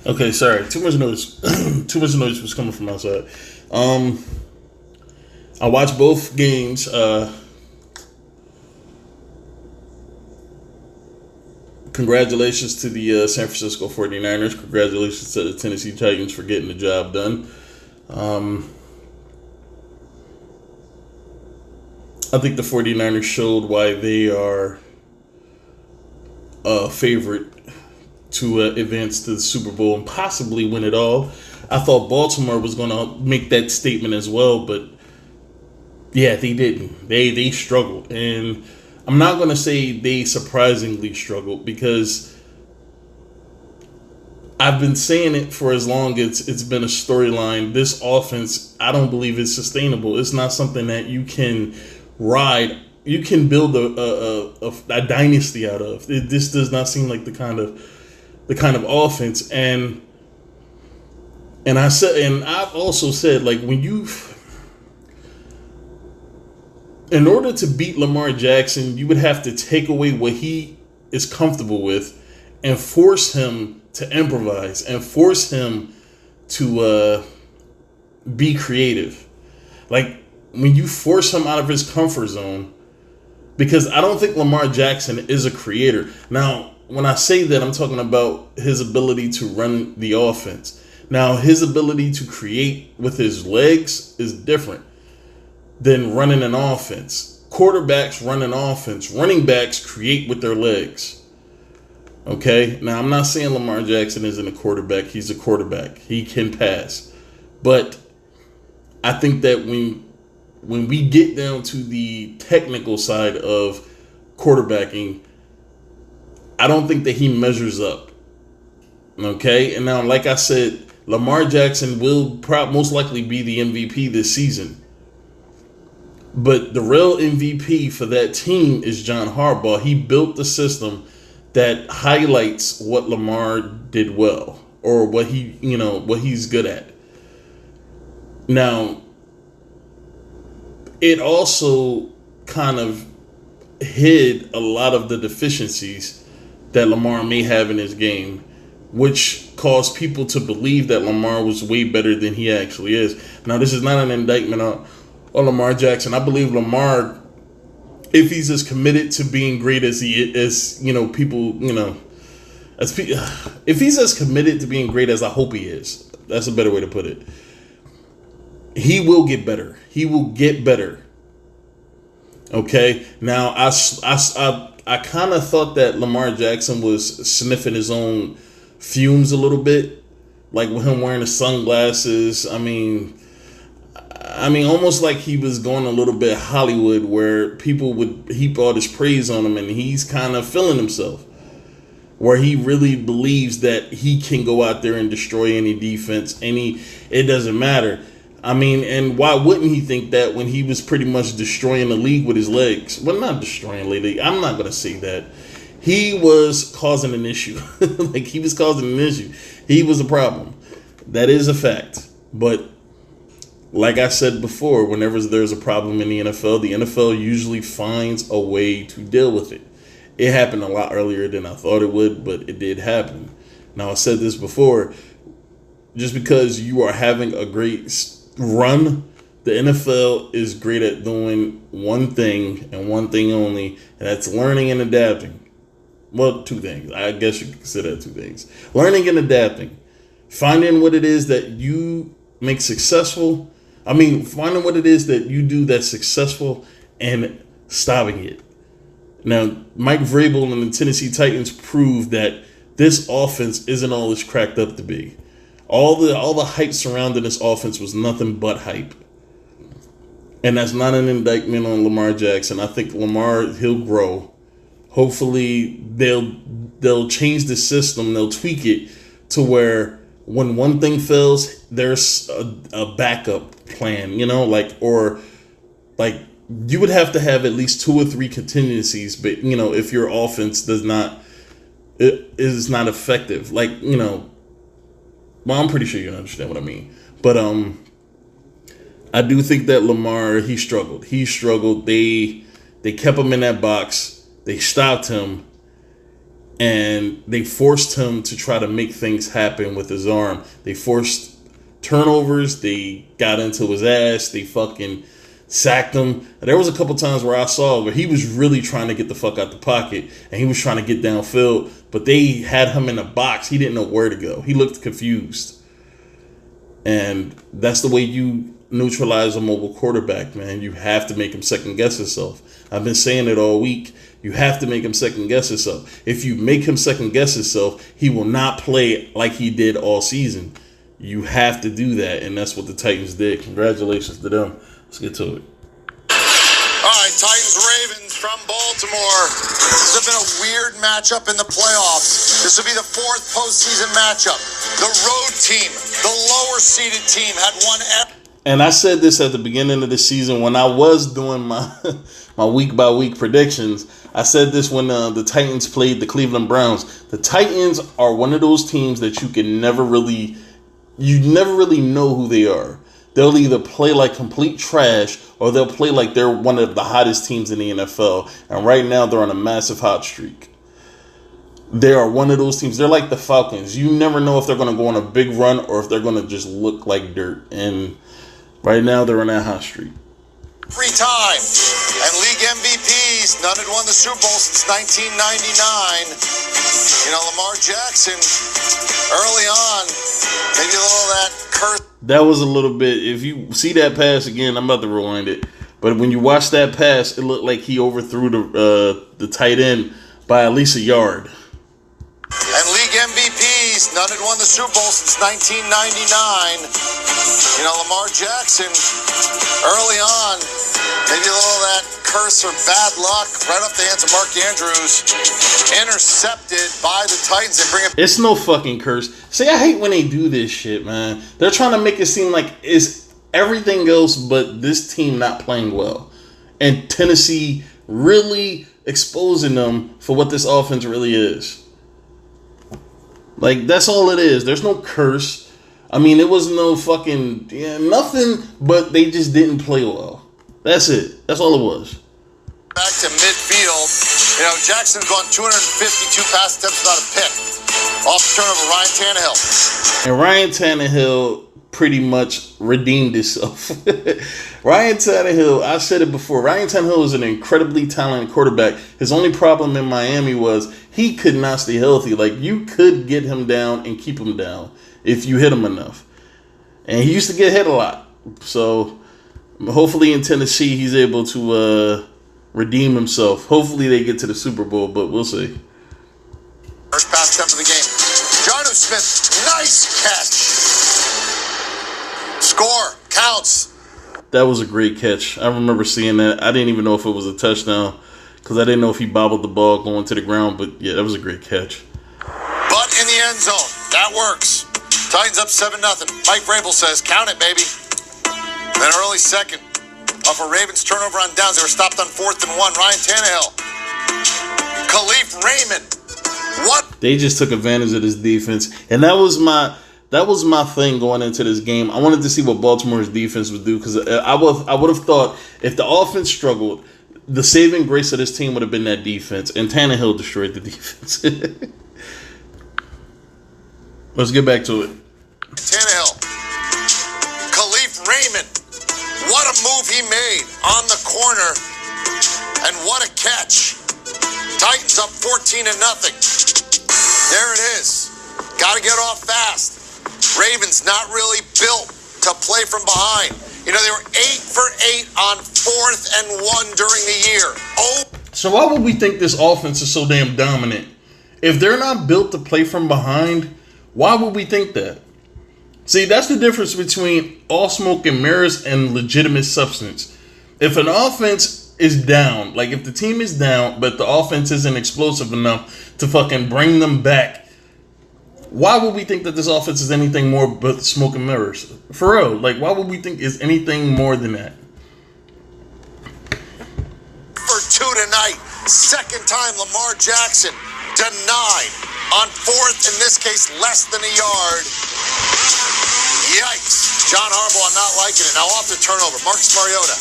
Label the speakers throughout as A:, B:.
A: Okay, sorry. Too much noise. Too much noise was coming from outside. Um, I watched both games. Congratulations to the San Francisco 49ers. Congratulations to the Tennessee Titans for getting the job done. Um, I think the 49ers showed why they are a favorite to advance to the Super Bowl and possibly win it all. I thought Baltimore was going to make that statement as well, but yeah, they didn't. They struggled, and I'm not going to say they surprisingly struggled because I've been saying it for as long as it's been a storyline. This offense, I don't believe is sustainable. It's not something that you can ride. You can build a dynasty out of. This does not seem like the kind of offense. And I said, and I've also said, like, in order to beat Lamar Jackson, you would have to take away what he is comfortable with and force him to improvise and force him to be creative. Like, when you force him out of his comfort zone, because I don't think Lamar Jackson is a creator. Now, when I say that, I'm talking about his ability to run the offense. Now, his ability to create with his legs is different than running an offense. Quarterbacks run an offense. Running backs create with their legs. Okay? Now, I'm not saying Lamar Jackson isn't a quarterback. He's a quarterback. He can pass. But I think that when we get down to the technical side of quarterbacking, I don't think that he measures up. Okay? And now, like I said, Lamar Jackson will most likely be the MVP this season. But the real MVP for that team is John Harbaugh. He built the system that highlights what Lamar did well or what he's good at. Now, it also kind of hid a lot of the deficiencies that Lamar may have in his game, which caused people to believe that Lamar was way better than he actually is. Now, this is not an indictment on Lamar Jackson. I believe Lamar, if he's as committed to being great as he is, if he's as committed to being great as I hope he is, that's a better way to put it. He will get better. He will get better. Okay. Now, I kind of thought that Lamar Jackson was sniffing his own fumes a little bit, like with him wearing the sunglasses. I mean, almost like he was going a little bit Hollywood, where people would heap all this praise on him, and he's kind of feeling himself, where he really believes that he can go out there and destroy any defense, it doesn't matter. I mean, and why wouldn't he think that when he was pretty much destroying the league with his legs? Well, not destroying the league. I'm not going to say that. He was causing an issue. Like, he was causing an issue. He was a problem. That is a fact. But like I said before, whenever there's a problem in the NFL usually finds a way to deal with it. It happened a lot earlier than I thought it would, but it did happen. Now, I said this before. Just because you are having a great run, the NFL is great at doing one thing and one thing only, and that's learning and adapting. Well, two things. I guess you could consider that two things. Learning and adapting. Finding what it is that you make successful. Finding what it is that you do that's successful and stopping it. Now, Mike Vrabel and the Tennessee Titans proved that this offense isn't all it's cracked up to be. All the hype surrounding this offense was nothing but hype. And that's not an indictment on Lamar Jackson. I think Lamar, he'll grow. Hopefully they'll change the system, they'll tweak it to where when one thing fails, there's a backup plan, or you would have to have at least 2 or 3 contingencies, but if your offense is not effective, well, I'm pretty sure you understand what I mean. But I do think that Lamar, he struggled. They kept him in that box. They stopped him. And they forced him to try to make things happen with his arm. They forced turnovers. They got into his ass. They fucking sacked him. There was a couple times where I saw where he was really trying to get the fuck out the pocket and he was trying to get downfield, but they had him in a box. He didn't know where to go. He looked confused. And that's the way you neutralize a mobile quarterback, man. You have to make him second guess himself. I've been saying it all week. You have to make him second guess himself. If you make him second guess himself, he will not play like he did all season. You have to do that, and that's what the Titans did. Congratulations to them. Let's get to it.
B: All right, Titans-Ravens from Baltimore. This has been a weird matchup in the playoffs. This will be the fourth postseason matchup. The road team, the lower-seeded team, had won every...
A: And I said this at the beginning of the season when I was doing my my week-by-week predictions. I said this when the Titans played the Cleveland Browns. The Titans are one of those teams that you never really know who they are. They'll either play like complete trash or they'll play like they're one of the hottest teams in the NFL. And right now they're on a massive hot streak. They are one of those teams. They're like the Falcons. You never know if they're going to go on a big run or if they're going to just look like dirt. And right now they're on that hot streak.
B: Free time. And league MVPs. None had won the Super Bowl since 1999. You know, Lamar Jackson, early on, maybe a little of that curse.
A: That was a little bit. If you see that pass again, I'm about to rewind it. But when you watch that pass, it looked like he overthrew the tight end by at least a yard.
B: And league MVPs, none had won the Super Bowl since 1999. You know, Lamar Jackson, early on, maybe a little of that curse or bad luck right off the hands of Mark Andrews, intercepted by the Titans. They bring it.
A: It's no fucking curse. See, I hate when they do this shit, man. They're trying to make it seem like it's everything else but this team not playing well. And Tennessee really exposing them for what this offense really is. Like, that's all it is. There's no curse. I mean, it was no fucking... nothing, but they just didn't play well. That's it. That's all it was.
B: Back to midfield. You know, Jackson's gone 252 pass attempts without a pick. Off the turnover, Ryan Tannehill.
A: And Ryan Tannehill pretty much redeemed himself. Ryan Tannehill, I said it before, Ryan Tannehill is an incredibly talented quarterback. His only problem in Miami was he could not stay healthy. Like, you could get him down and keep him down if you hit him enough. And he used to get hit a lot. So, hopefully in Tennessee he's able to redeem himself. Hopefully they get to the Super Bowl, but we'll see.
B: First pass attempt of the game. Jonnu Smith, nice catch. Score, counts.
A: That was a great catch. I remember seeing that. I didn't even know if it was a touchdown because I didn't know if he bobbled the ball going to the ground. But, yeah, that was a great catch.
B: But in the end zone, that works. Titans up 7-0. Mike Vrabel says, count it, baby. Then early second. Off a Ravens turnover on downs. They were stopped on 4th and 1. Ryan Tannehill. Khalif Raymond. What?
A: They just took advantage of this defense. And that was my thing going into this game. I wanted to see what Baltimore's defense would do because I would have thought if the offense struggled, the saving grace of this team would have been that defense. And Tannehill destroyed the defense. Let's get back to it.
B: Tannehill. Khalif Raymond. What a move he made on the corner. And what a catch. Titans up 14-0. There it is. Got to get off fast. Ravens not really built to play from behind. You know, they were 8 for 8 on 4th and 1 during the year. Oh.
A: So why would we think this offense is so damn dominant? If they're not built to play from behind, why would we think that? See, that's the difference between all smoke and mirrors and legitimate substance. If an offense is down, like if the team is down, but the offense isn't explosive enough to fucking bring them back, why would we think that this offense is anything more but smoke and mirrors? For real, like, why would we think it's anything more than that?
B: For 2 tonight, second time Lamar Jackson denied on 4th, in this case, less than a yard. Yikes. John Harbaugh not liking it. Now off the turnover. Marcus Mariota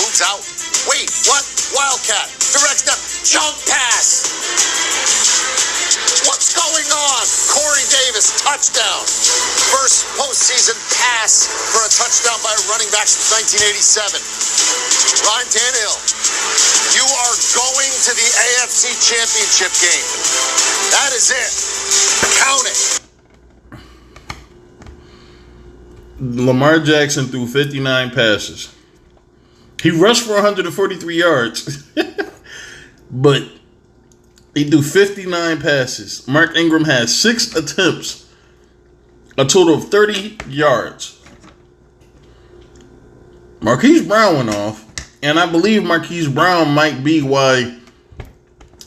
B: moves out. Wait, what? Wildcat. Direct step. Jump pass. Davis, touchdown. First postseason pass for a touchdown by a running back since 1987. Ryan Tannehill, you are going to the AFC Championship game. That is it. Count it.
A: Lamar Jackson threw 59 passes. He rushed for 143 yards. But he threw 59 passes. Mark Ingram had 6 attempts. A total of 30 yards. Marquise Brown went off. And I believe Marquise Brown might be why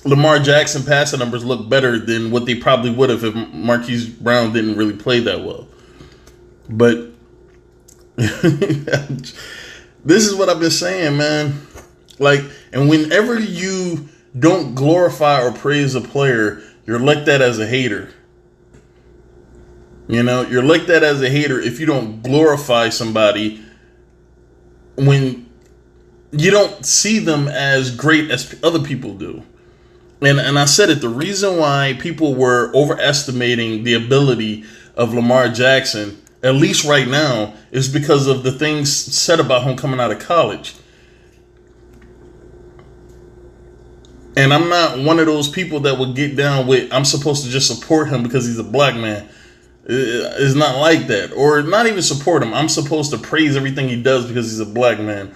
A: Lamar Jackson passing numbers look better than what they probably would have if Marquise Brown didn't really play that well. But this is what I've been saying, man. Like, and whenever you don't glorify or praise a player, you're looked at as a hater. You know, you're looked at as a hater if you don't glorify somebody when you don't see them as great as other people do. And I said it, the reason why people were overestimating the ability of Lamar Jackson, at least right now, is because of the things said about him coming out of college. And I'm not one of those people that would get down with, I'm supposed to just support him because he's a black man. It's not like that. Or not even support him. I'm supposed to praise everything he does because he's a black man.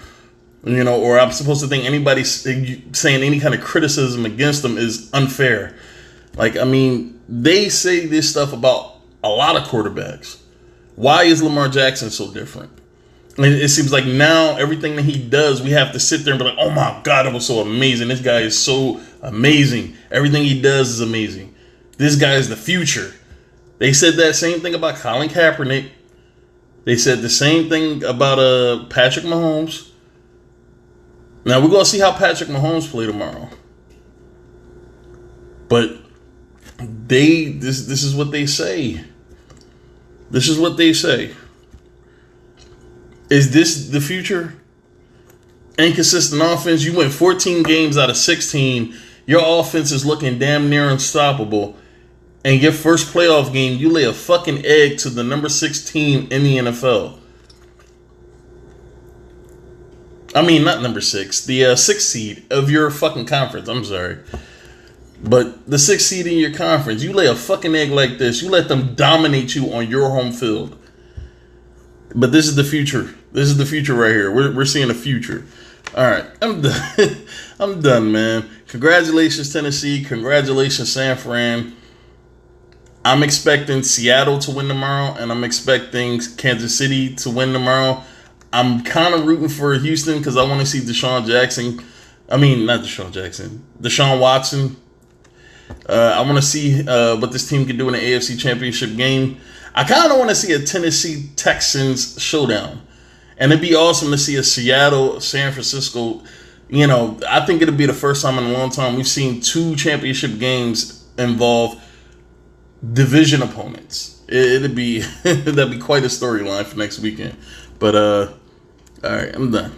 A: You know, or I'm supposed to think anybody saying any kind of criticism against him is unfair. Like, I mean, they say this stuff about a lot of quarterbacks. Why is Lamar Jackson so different? And it seems like now everything that he does, we have to sit there and be like, oh my God, it was so amazing. This guy is so amazing. Everything he does is amazing. This guy is the future. They said that same thing about Colin Kaepernick. They said the same thing about Patrick Mahomes. Now, we're going to see how Patrick Mahomes play tomorrow. But this is what they say. This is what they say. Is this the future? Inconsistent offense. You went 14 games out of 16. Your offense is looking damn near unstoppable. And your first playoff game, you lay a fucking egg to the number 6 team in the NFL. I mean, not number 6. The 6th seed of your fucking conference. I'm sorry. But the 6th seed in your conference. You lay a fucking egg like this. You let them dominate you on your home field. But this is the future. This is the future right here. We're seeing a future. All right. I'm done. I'm done, man. Congratulations, Tennessee. Congratulations, San Fran. I'm expecting Seattle to win tomorrow. And I'm expecting Kansas City to win tomorrow. I'm kind of rooting for Houston because I want to see Deshaun Watson. I want to see what this team can do in the AFC Championship game. I kind of want to see a Tennessee Texans showdown. And it'd be awesome to see a Seattle, San Francisco. You know, I think it'll be the first time in a long time we've seen 2 championship games involve division opponents. That'd be quite a storyline for next weekend. But all right, I'm done.